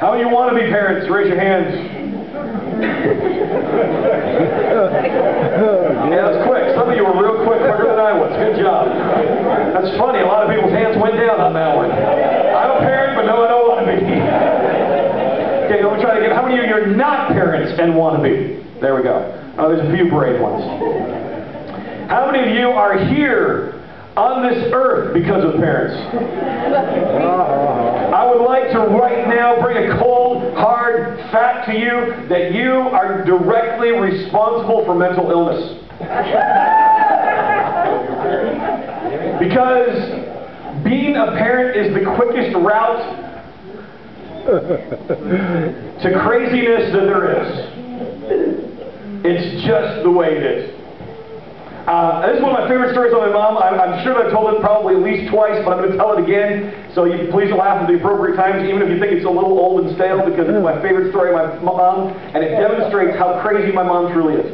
How many of you want to be parents? Raise your hands. Yeah, that's quick. Some of you were real quicker than I was. Good job. That's funny. A lot of people's hands went down on that one. I'm a parent, but no, I don't want to be. Okay, let me try it again. How many of you are not parents and want to be? There we go. Oh, there's a few brave ones. How many of you are here on this earth because of parents? I would like to right now bring a cold, hard fact to you that you are directly responsible for mental illness. Because being a parent is the quickest route to craziness that there is. It's just the way it is. This is one of my favorite stories on my mom. I'm sure that I've told it probably at least twice, but I'm going to tell it again. So you please laugh at the appropriate times, even if you think it's a little old and stale, because it's my favorite story of my mom, and it demonstrates how crazy my mom truly is.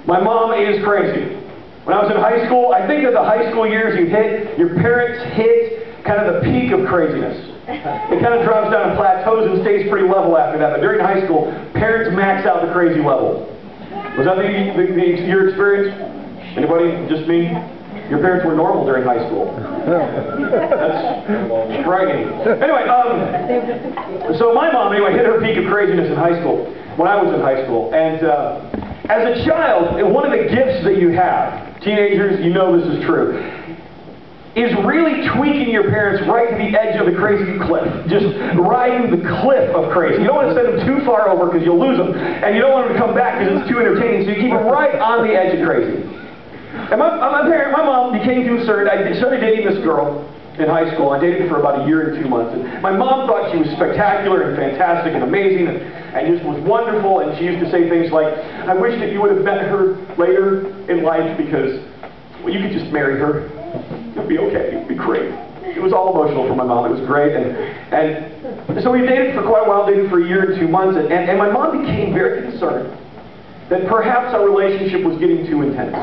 My mom is crazy. When I was in high school, I think that the high school years your parents hit kind of the peak of craziness. It kind of drops down and plateaus and stays pretty level after that. But during high school, parents max out the crazy level. Was that your experience? Anybody? Just me? Your parents were normal during high school. That's frightening. Anyway, so my mom, hit her peak of craziness in high school, when I was in high school. And as a child, one of the gifts that you have, teenagers, you know this is true, is really tweaking your parents right to the edge of the crazy cliff. Just riding the cliff of crazy. You don't want to send them too far over because you'll lose them. And you don't want them to come back because it's too entertaining. So you keep them right on the edge of crazy. And my mom became concerned. I started dating this girl in high school. I dated her for about a year and 2 months. And my mom thought she was spectacular and fantastic and amazing and just was wonderful. And she used to say things like, I wish that you would have met her later in life because, well, you could just marry her. It'd be okay. It'd be great. It was all emotional for my mom. It was great. And so we dated for quite a while, dated for a year and 2 months. And my mom became very concerned that perhaps our relationship was getting too intense.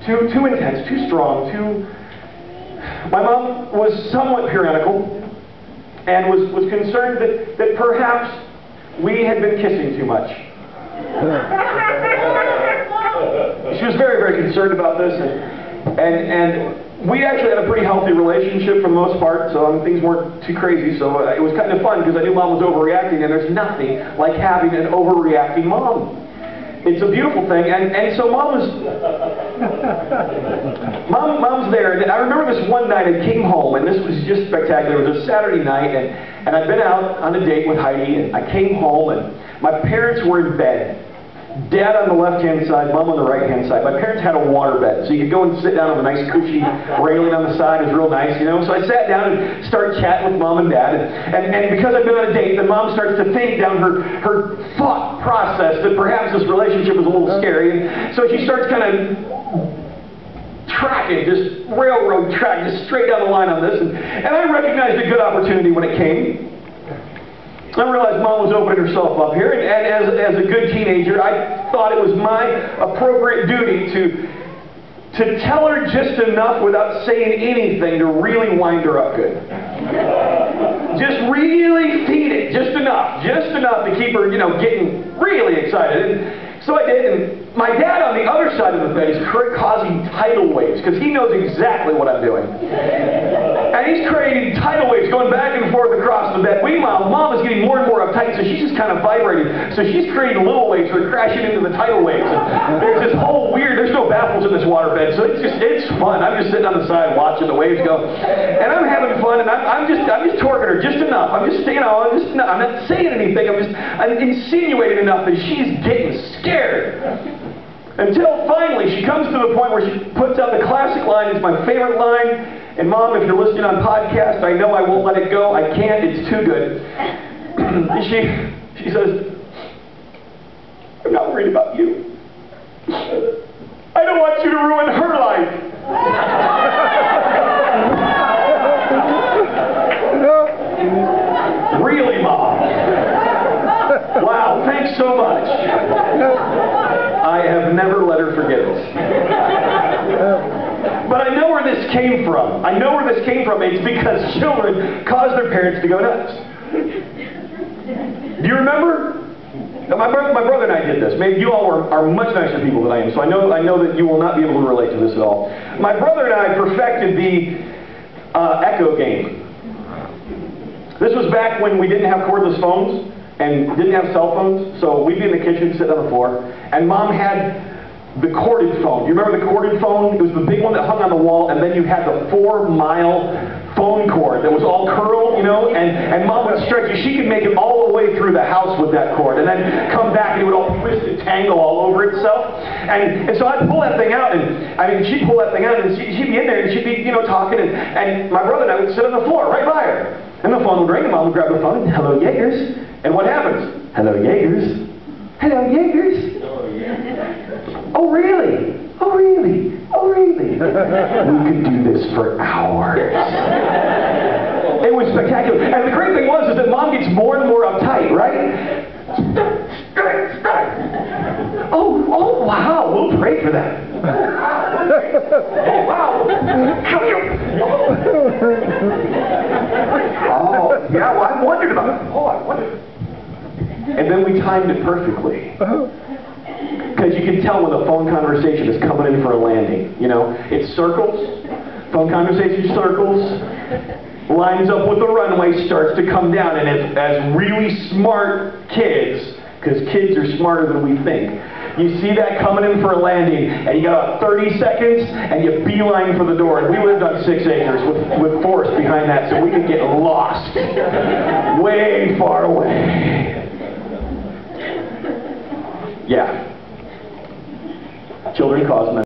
Too intense, too strong, My mom was somewhat puritanical and was concerned that perhaps we had been kissing too much. She was very, very concerned about this. And we actually had a pretty healthy relationship for the most part, so things weren't too crazy, so it was kind of fun because I knew Mom was overreacting, and there's nothing like having an overreacting mom. It's a beautiful thing, and so Mom's there, and I remember this one night I came home, and this was just spectacular. It was a Saturday night, and I'd been out on a date with Heidi, and I came home, and my parents were in bed. Dad on the left-hand side, Mom on the right-hand side. My parents had a water bed, so you could go and sit down on a nice cushy railing on the side. It was real nice, you know. So I sat down and started chatting with Mom and Dad. And because I'd been on a date, then Mom starts to think down her thought process that perhaps this relationship was a little scary. And so she starts kind of tracking, just railroad track, just straight down the line on this. And I recognized a good opportunity when it came. I realized Mom was opening herself up here, and as a good teenager, I thought it was my appropriate duty to tell her just enough without saying anything to really wind her up good. Just really feed it, just enough to keep her, getting really excited. And so I did, and my dad on the other side of the bed is causing tidal waves, because he knows exactly what I'm doing. And he's creating tidal waves going back and forth across the bed. Meanwhile, Mom is getting more and more uptight, so she's just kind of vibrating. So she's creating little waves that are crashing into the tidal waves. And there's this whole weird, there's no baffles in this water bed, so it's fun. I'm just sitting on the side watching the waves go. And I'm having fun, and I'm just torquing her just enough. I'm not saying anything. I'm insinuating enough that she's getting scared. Until finally she comes to the point where she puts out the classic line. It's my favorite line. And Mom, if you're listening on podcast, I know I won't let it go. I can't. It's too good. She says, I'm not worried about you. I don't want you to ruin her life. Really, Mom? Wow, thanks so much. I have never let her forget it. But I know where this came from. It's because children cause their parents to go nuts. Do you remember? My brother and I did this. Maybe you all are much nicer people than I am, so I know that you will not be able to relate to this at all. My brother and I perfected the echo game. This was back when we didn't have cordless phones and didn't have cell phones, so we'd be in the kitchen sitting on the floor, and Mom had the corded phone. You remember the corded phone? It was the big one that hung on the wall, and then you had the 4-mile phone cord that was all curled, you know, and Mom would stretch it. She could make it all the way through the house with that cord, and then come back and it would all twist and tangle all over itself. And so I'd pull that thing out, and she'd pull that thing out, and she'd be in there, and she'd be, you know, talking, and my brother and I would sit on the floor right by her. And the phone would ring, and Mom would grab the phone, and hello, Jaegers. And what happens? Hello, Jaegers. Hello, Jaegers. Oh, really? Oh, really? Oh, really? We could do this for hours. It was spectacular. And the great thing was that Mom gets more and more uptight, right? Oh, wow. We'll pray for that. Oh, wow. Oh, yeah, well, I wondered about it. Oh, I wondered. And then we timed it perfectly. Because you can tell when the phone conversation is coming in for a landing. You know, it circles, phone conversation circles, lines up with the runway, starts to come down, and as really smart kids, because kids are smarter than we think, you see that coming in for a landing, and you got about 30 seconds, and you beeline for the door. And we lived on 6 acres with forest behind that, so we could get lost way far away. Yeah. Children cause